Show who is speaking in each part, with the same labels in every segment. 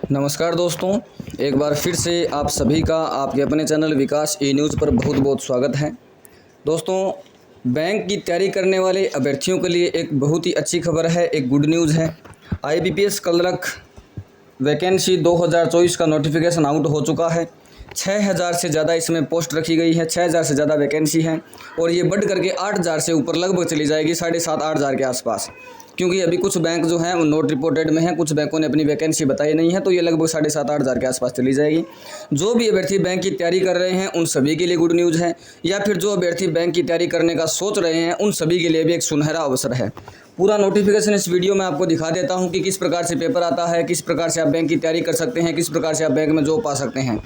Speaker 1: नमस्कार दोस्तों, एक बार फिर से आप सभी का आपके अपने चैनल विकास ई न्यूज़ पर बहुत बहुत स्वागत है। दोस्तों, बैंक की तैयारी करने वाले अभ्यर्थियों के लिए एक बहुत ही अच्छी खबर है, एक गुड न्यूज़ है। आईबीपीएस क्लर्क वैकेंसी 2024 का नोटिफिकेशन आउट हो चुका है। 6000 से ज़्यादा इसमें पोस्ट रखी गई है, 6000 से ज़्यादा वैकेंसी है और ये बढ़ करके 8000 से ऊपर लगभग चली जाएगी, 7,500-8,000 के आसपास। क्योंकि अभी कुछ बैंक जो हैं वो नोट रिपोर्टेड में हैं, कुछ बैंकों ने अपनी वैकेंसी बताई नहीं है, तो ये लगभग 7,500-8,000 के आसपास चली जाएगी। जो भी अभ्यर्थी बैंक की तैयारी कर रहे हैं उन सभी के लिए गुड न्यूज़ है, या फिर जो अभ्यर्थी बैंक की तैयारी करने का सोच रहे हैं उन सभी के लिए भी एक सुनहरा अवसर है। पूरा नोटिफिकेशन इस वीडियो में आपको दिखा देता हूँ कि किस प्रकार से पेपर आता है, किस प्रकार से आप बैंक की तैयारी कर सकते हैं, किस प्रकार से आप बैंक में जॉब पा सकते हैं।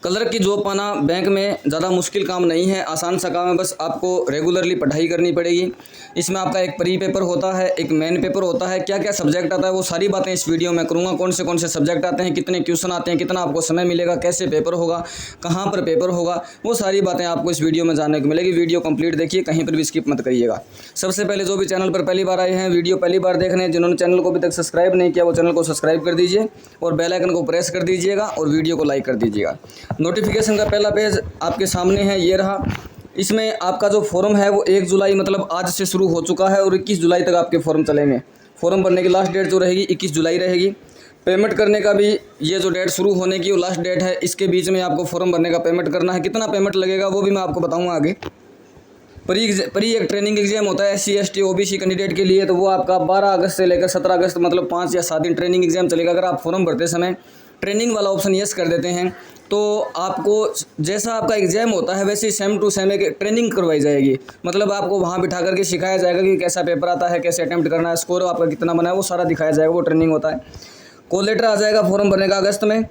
Speaker 1: क्लर्क की जॉब पाना बैंक में ज़्यादा मुश्किल काम नहीं है, आसान सा काम है। बस आपको रेगुलरली पढ़ाई करनी पड़ेगी। इसमें आपका एक प्री पेपर होता है, एक मेन पेपर होता है। क्या क्या सब्जेक्ट आता है वो सारी बातें इस वीडियो में करूँगा। कौन से सब्जेक्ट आते हैं, कितने क्वेश्चन आते हैं, कितना आपको समय मिलेगा, कैसे पेपर होगा, कहाँ पर पेपर होगा, वो सारी बातें आपको इस वीडियो में जानने को मिलेगी। वीडियो कंप्लीट देखिए, कहीं पर भी स्किप मत करिएगा। सबसे पहले जो भी चैनल पर पहली बार आए हैं, वीडियो पहली बार देख रहे हैं, जिन्होंने चैनल को अभी तक सब्सक्राइब नहीं किया वो चैनल को सब्सक्राइब कर दीजिए और बेल आइकन को प्रेस कर दीजिएगा और वीडियो को लाइक कर दीजिएगा। नोटिफिकेशन का पहला पेज आपके सामने है, ये रहा। इसमें आपका जो फॉर्म है वो 1 जुलाई मतलब आज से शुरू हो चुका है और 21 जुलाई तक आपके फॉर्म चलेंगे। फॉर्म भरने की लास्ट डेट जो रहेगी 21 जुलाई रहेगी। पेमेंट करने का भी ये जो डेट शुरू होने की वो लास्ट डेट है, इसके बीच में आपको फॉर्म भरने का पेमेंट करना है। कितना पेमेंट लगेगा वो भी मैं आपको बताऊँगा आगे। प्री एक ट्रेनिंग एग्जाम होता है SC ST OBC कैंडिडेट के लिए, तो वो आपका 12 अगस्त से लेकर 17 अगस्त मतलब 5 या 7 दिन ट्रेनिंग एग्जाम चलेगा। अगर आप फॉर्म भरते समय ट्रेनिंग वाला ऑप्शन यस कर देते हैं तो आपको जैसा आपका एग्जाम होता है वैसे सेम टू सेम एक ट्रेनिंग करवाई जाएगी। मतलब आपको वहाँ बिठा करके सिखाया जाएगा कि कैसा पेपर आता है, कैसे अटैम्प्ट करना है, स्कोर आपका कितना बना है, वो सारा दिखाया जाएगा। वो ट्रेनिंग होता है। कॉल लेटर आ जाएगा फॉर्म भरने का अगस्त में,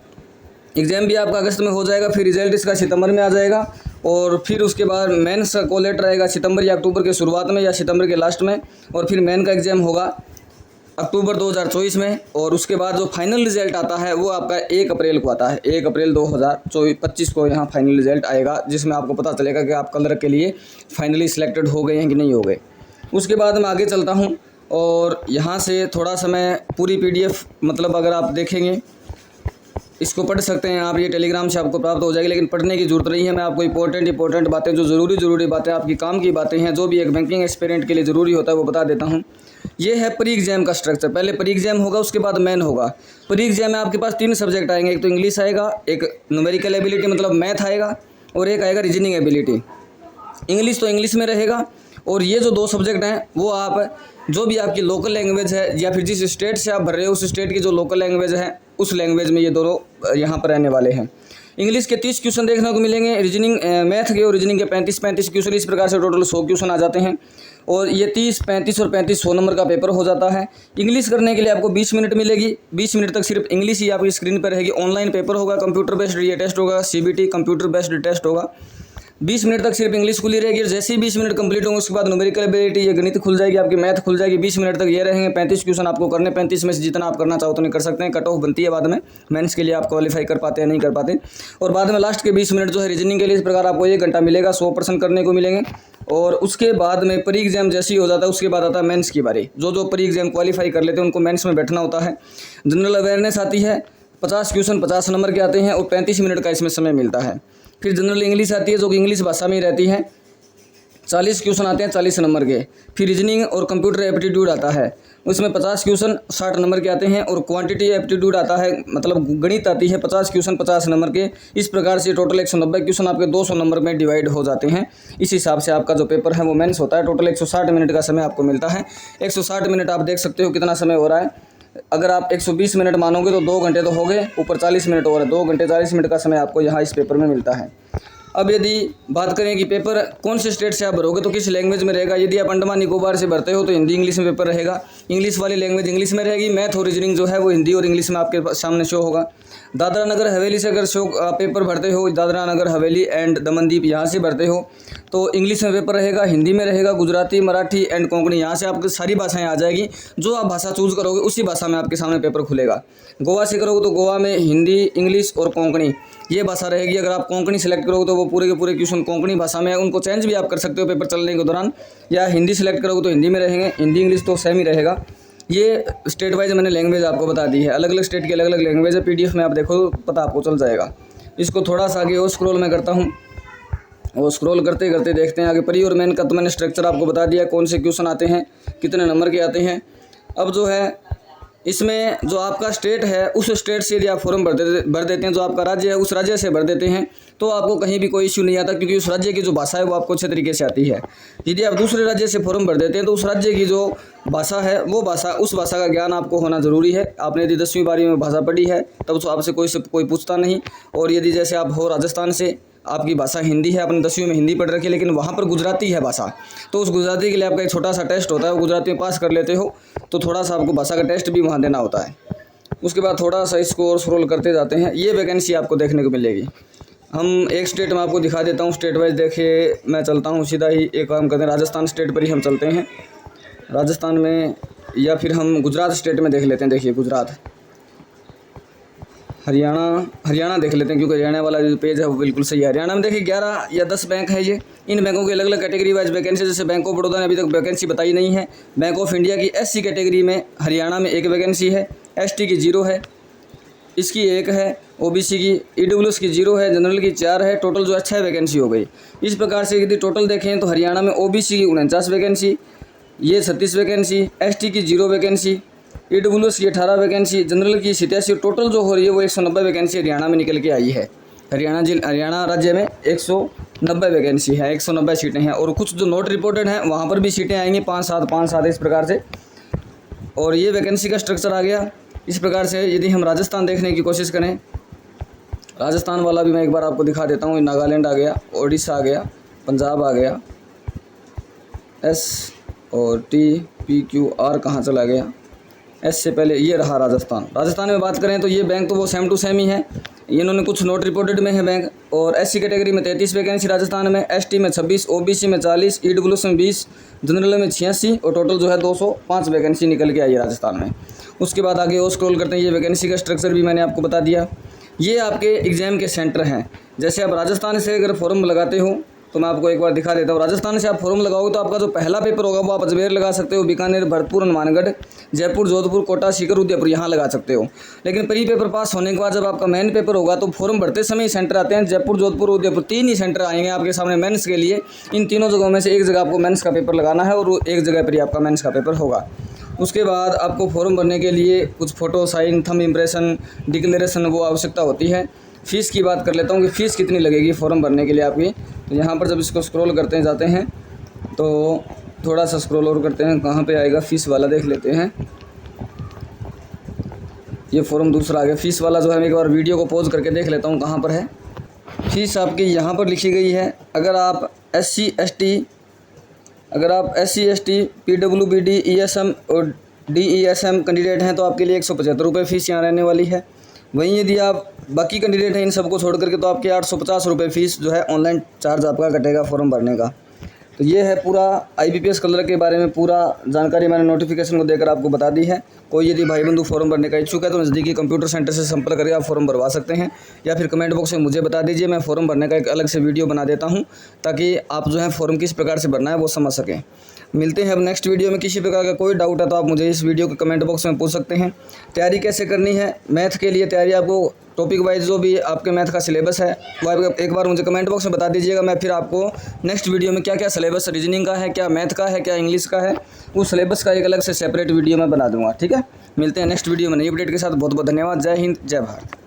Speaker 1: एग्ज़ाम भी आपका अगस्त में हो जाएगा। फिर रिजल्ट इसका सितंबर में आ जाएगा और फिर उसके बाद मेंस का कॉल लेटर आएगा सितंबर या अक्टूबर के शुरुआत में या सितंबर के लास्ट में, और फिर मेन का एग्ज़ाम होगा अक्टूबर 2024 में। और उसके बाद जो फाइनल रिजल्ट आता है वो आपका 1 अप्रैल को आता है। 1 अप्रैल 2025 को यहाँ फाइनल रिजल्ट आएगा, जिसमें आपको पता चलेगा कि आप क्लर्क के लिए फाइनली सिलेक्टेड हो गए हैं कि नहीं हो गए। उसके बाद मैं आगे चलता हूँ और यहाँ से थोड़ा समय पूरी PDF मतलब अगर आप देखेंगे इसको पढ़ सकते हैं आप, ये टेलीग्राम से आपको प्राप्त हो जाएगी, लेकिन पढ़ने की जरूरत नहीं है। मैं आपको इंपॉर्टेंट बातें, जो ज़रूरी बातें, आपकी काम की बातें हैं, जो भी एक बैंकिंग एस्पिरेंट के लिए ज़रूरी होता है वो बता देता हूँ। ये है प्री एग्जाम का स्ट्रक्चर। पहले प्री एग्जाम होगा, उसके बाद मेन होगा। प्री एग्जाम में आपके पास 3 सब्जेक्ट आएंगे, एक तो इंग्लिश आएगा, एक न्यूमेरिकल एबिलिटी मतलब मैथ आएगा, और एक आएगा रीजनिंग एबिलिटी। इंग्लिश तो इंग्लिश में रहेगा, और ये जो 2 सब्जेक्ट हैं वो आप जो भी आपकी लोकल लैंग्वेज है या फिर जिस स्टेट से आप भर रहे हो उस स्टेट की जो लोकल लैंग्वेज है उस लैंग्वेज में ये दोनों यहाँ पर रहने वाले हैं। इंग्लिश के 30 क्वेश्चन देखने को मिलेंगे, रीजनिंग मैथ के और रीजनिंग के 35 क्वेश्चन, इस प्रकार से टोटल 100 क्वेश्चन आ जाते हैं। और ये 30, 35 और 35 100 नंबर का पेपर हो जाता है। इंग्लिश करने के लिए आपको 20 मिनट मिलेगी। 20 मिनट तक सिर्फ इंग्लिश ही आपकी स्क्रीन पर रहेगी। ऑनलाइन पेपर होगा, कंप्यूटर बेस्ड ये टेस्ट होगा, CBT कंप्यूटर बेस्ड टेस्ट होगा। 20 मिनट तक सिर्फ इंग्लिश खुली रहेगी, और जैसे ही 20 मिनट कंप्लीट होंगे उसके बाद न्यूमेरिकल एबिलिटी, ये गणित खुल जाएगी, आपकी मैथ खुल जाएगी। 20 मिनट तक ये रहेंगे। 35 क्वेश्चन आपको करने, 35 में से जितना आप करना चाहो उतने कर सकते हैं। कट ऑफ बनती है बाद में मेंस के लिए, आप क्वालिफाई कर पाते हैं नहीं कर पाते। और बाद में लास्ट के 20 मिनट जो है रीजनिंग के लिए, इस प्रकार आपको 1 घंटा मिलेगा, 100% करने को मिलेंगे। और उसके बाद में प्री एग्जाम जैसे ही हो जाता है उसके बाद आता है मेंस की बारी। जो प्री एग्जाम क्वालिफाई कर लेते हैं उनको मेंस में बैठना होता है। जनरल अवेयरनेस आती है, 50 क्वेश्चन 50 नंबर के आते हैं और 35 मिनट का इसमें समय मिलता है। फिर जनरल इंग्लिश आती है जो कि इंग्लिश भाषा में ही रहती है, 40 क्वेश्चन आते हैं 40 नंबर के। फिर रीजनिंग और कंप्यूटर एप्टीट्यूड आता है, उसमें 50 क्वेश्चन 60 नंबर के आते हैं। और क्वांटिटी एप्टीट्यूड आता है, मतलब गणित आती है, 50 क्वेश्चन 50 नंबर के। इस प्रकार से टोटल 190 क्वेश्चन आपके 200 नंबर में डिवाइड हो जाते हैं। इस हिसाब से आपका जो पेपर है वो मेंस होता है। टोटल 160 मिनट का समय आपको मिलता है। 160 मिनट आप देख सकते हो कितना समय हो रहा है। अगर आप 120 मिनट मानोगे तो 2 घंटे तो हो गए, ऊपर 40 मिनट और है, 2 घंटे 40 मिनट का समय आपको यहाँ इस पेपर में मिलता है। अब यदि बात करें कि पेपर कौन से स्टेट से आप भरोगे तो किस लैंग्वेज में रहेगा। यदि आप अंडमान निकोबार से भरते हो तो हिंदी इंग्लिश में पेपर रहेगा। इंग्लिश वाली लैंग्वेज इंग्लिश में रहेगी। मैथ और रीजनिंग जो है वो हिंदी और इंग्लिश में आपके सामने शो होगा। दादरा नगर हवेली से अगर पेपर भरते हो, दादरा नगर हवेली एंड दमनदीप यहाँ से भरते हो तो इंग्लिश में पेपर रहेगा, हिंदी में रहेगा, गुजराती, मराठी एंड कोंकणी, यहाँ से आपकी सारी भाषाएं आ जाएगी। जो आप भाषा चूज़ करोगे उसी भाषा में आपके सामने पेपर खुलेगा। गोवा से करोगे तो गोवा में हिंदी, इंग्लिश और कोंकणी ये भाषा रहेगी। अगर आप कोंकणी सेलेक्ट करोगे तो वो पूरे के पूरे क्वेश्चन कोंकणी भाषा में है, उनको चेंज भी आप कर सकते हो पेपर चलने के दौरान। या हिंदी सेलेक्ट करोगे तो हिंदी में रहेंगे, हिंदी इंग्लिश तो सेम ही रहेगा। ये स्टेट वाइज मैंने लैंग्वेज आपको बता दी है, अलग अलग स्टेट की अलग अलग लैंग्वेज है। PDF में आप देखो पता आपको चल जाएगा। इसको थोड़ा सा आगे और स्क्रॉल मैं करता हूँ, और स्क्रॉल करते करते देखते हैं आगे। प्री और मेन का तो मैंने स्ट्रक्चर आपको बता दिया, कौन से क्वेश्चन आते हैं, कितने नंबर के आते हैं। अब जो है इसमें जो आपका स्टेट है उस स्टेट से यदि आप फॉर्म भर देते हैं, जो आपका राज्य है उस राज्य से भर देते हैं, तो आपको कहीं भी कोई इश्यू नहीं आता, क्योंकि उस राज्य की जो भाषा है वो आपको अच्छे तरीके से आती है। यदि आप दूसरे राज्य से फॉर्म भर देते हैं तो उस राज्य की जो भाषा है वो भाषा, उस भाषा का ज्ञान आपको होना ज़रूरी है। आपने यदि 10वीं 12वीं में भाषा पढ़ी है तब तो आपसे कोई पूछता नहीं। और यदि जैसे आप हो राजस्थान से, आपकी भाषा हिंदी है, आपने 10वीं में हिंदी पढ़ रखी है, लेकिन वहाँ पर गुजराती है भाषा, तो उस गुजराती के लिए आपका एक छोटा सा टेस्ट होता है, वो गुजराती में पास कर लेते हो तो थोड़ा सा आपको भाषा का टेस्ट भी वहाँ देना होता है। उसके बाद थोड़ा सा इसको और स्क्रॉल करते जाते हैं, ये वैकेंसी आपको देखने को मिलेगी। हम एक स्टेट में आपको दिखा देता हूँ, स्टेट वाइज देखिए मैं चलता हूँ सीधा ही। एक काम करते हैं, राजस्थान स्टेट पर ही हम चलते हैं, राजस्थान में, या फिर हम गुजरात स्टेट में देख लेते हैं। देखिए गुजरात, हरियाणा देख लेते हैं, क्योंकि हरियाणा वाला जो पेज है वो बिल्कुल सही है। हरियाणा में देखिए 11 या 10 बैंक है ये। इन बैंकों की अलग अलग कैटेगरी वाइज वैकेंसी, जैसे बैंक ऑफ बड़ौदा ने अभी तक वैकेंसी बताई नहीं है। बैंक ऑफ इंडिया की SC कैटेगरी में हरियाणा में 1 वैकेंसी है, ST की 0 है, इसकी 1 है, OBC की, EWS की 0 है, जनरल की 4 है, टोटल जो है 6 वैकेंसी हो गई। इस प्रकार से यदि टोटल देखें तो हरियाणा में OBC की 49 वैकेंसी, ये 36 वैकेंसी, ST की 0 वैकेंसी, EWS की 18 वैकेंसी, जनरल की 87, टोटल जो हो रही है वो 190 वैकेंसी हरियाणा में निकल के आई है। हरियाणा राज्य में 190 वैकेंसी है, 190 सीटें हैं। और कुछ जो नोट रिपोर्टेड हैं वहाँ पर भी सीटें आएंगी 5-7 इस प्रकार से। और ये वैकेंसी का स्ट्रक्चर आ गया इस प्रकार से। यदि हम राजस्थान देखने की कोशिश करें, राजस्थान वाला भी मैं एक बार आपको दिखा देता हूँ। नागालैंड आ गया, उड़ीसा आ गया, पंजाब आ गया, S और TPQR कहाँ चला गया, S से पहले ये रहा राजस्थान में बात करें तो ये बैंक तो वो सेम टू सेम ही है। इन्होंने कुछ नोट रिपोर्टेड में है बैंक। और SC कैटेगरी में 33 वैकेंसी राजस्थान में, ST में 26, OBC में 40, EWS में 20, जनरल में 86, और टोटल जो है 205 वैकेंसी निकल के आई है राजस्थान में। उसके बाद आगे और स्क्रॉल करते हैं, ये वैकेंसी का स्ट्रक्चर भी मैंने आपको बता दिया। ये आपके एग्ज़ाम के सेंटर हैं। जैसे आप राजस्थान से अगर फॉर्म लगाते हो तो मैं आपको एक बार दिखा देता हूँ। राजस्थान से आप फॉर्म लगाओगे तो आपका जो पहला पेपर होगा वो आप अजमेर लगा सकते हो, बीकानेर, भरतपुर, हनुमानगढ़, जयपुर, जोधपुर, कोटा, सीकर, उदयपुर यहाँ लगा सकते हो। लेकिन प्री पेपर पास होने के बाद जब आपका मेन पेपर होगा तो फॉर्म भरते समय ही सेंटर आते हैं। जयपुर, जोधपुर, उदयपुर 3 ही सेंटर आएंगे आपके सामने मेंस के लिए। इन तीनों जगहों में से एक जगह आपको मेंस का पेपर लगाना है और एक जगह पर ही आपका मेंस का पेपर होगा। उसके बाद आपको फॉर्म भरने के लिए कुछ photo, sign, thumb impression, declaration वो आवश्यकता होती है। फ़ीस की बात कर लेता हूँ कि फ़ीस कितनी लगेगी फॉर्म भरने के लिए आपकी। तो यहाँ पर जब इसको स्क्रॉल करते जाते हैं तो थोड़ा सा स्क्रॉल और करते हैं, कहाँ पे आएगा फ़ीस वाला देख लेते हैं। ये फॉर्म दूसरा आ गया फ़ीस वाला, जो है मैं एक बार वीडियो को पॉज करके देख लेता हूँ कहाँ पर है। फ़ीस आपकी यहाँ पर लिखी गई है। अगर आप SC ST PWBD ESM और DESM कैंडिडेट हैं तो आपके लिए 175 रुपये फ़ीस यहाँ रहने वाली है। वहीं यदि आप बाकी कैंडिडेट हैं इन सबको छोड़ करके तो आपके 850 रुपये फ़ीस जो है ऑनलाइन चार्ज आपका कटेगा फॉर्म भरने का। तो ये है पूरा IBPS क्लर्क के बारे में पूरा जानकारी मैंने नोटिफिकेशन को देकर आपको बता दी है। कोई यदि भाई बंधु फॉर्म भरने का इच्छुक है तो नज़दीकी कंप्यूटर सेंटर से संपर्क करके आप फॉर्म भरवा सकते हैं, या फिर कमेंट बॉक्स में मुझे बता दीजिए, मैं फॉर्म भरने का एक अलग से वीडियो बना देता हूँ ताकि आप जो है फॉर्म किस प्रकार से भरना है वो समझ सकें। मिलते हैं अब नेक्स्ट वीडियो में। किसी प्रकार का कोई डाउट है तो आप मुझे इस वीडियो के कमेंट बॉक्स में पूछ सकते हैं। तैयारी कैसे करनी है मैथ के लिए, तैयारी आपको टॉपिक वाइज जो भी आपके मैथ का सिलेबस है वो आप एक बार मुझे कमेंट बॉक्स में बता दीजिएगा। मैं फिर आपको नेक्स्ट वीडियो में क्या क्या सिलेबस रीजनिंग का है, क्या मैथ का है, क्या इंग्लिश का है, उस सिलेबस का एक अलग से सेपरेट वीडियो मैं बना दूंगा। ठीक है, मिलते हैं नेक्स्ट वीडियो में नई अपडेट के साथ। बहुत बहुत धन्यवाद। जय हिंद, जय भारत।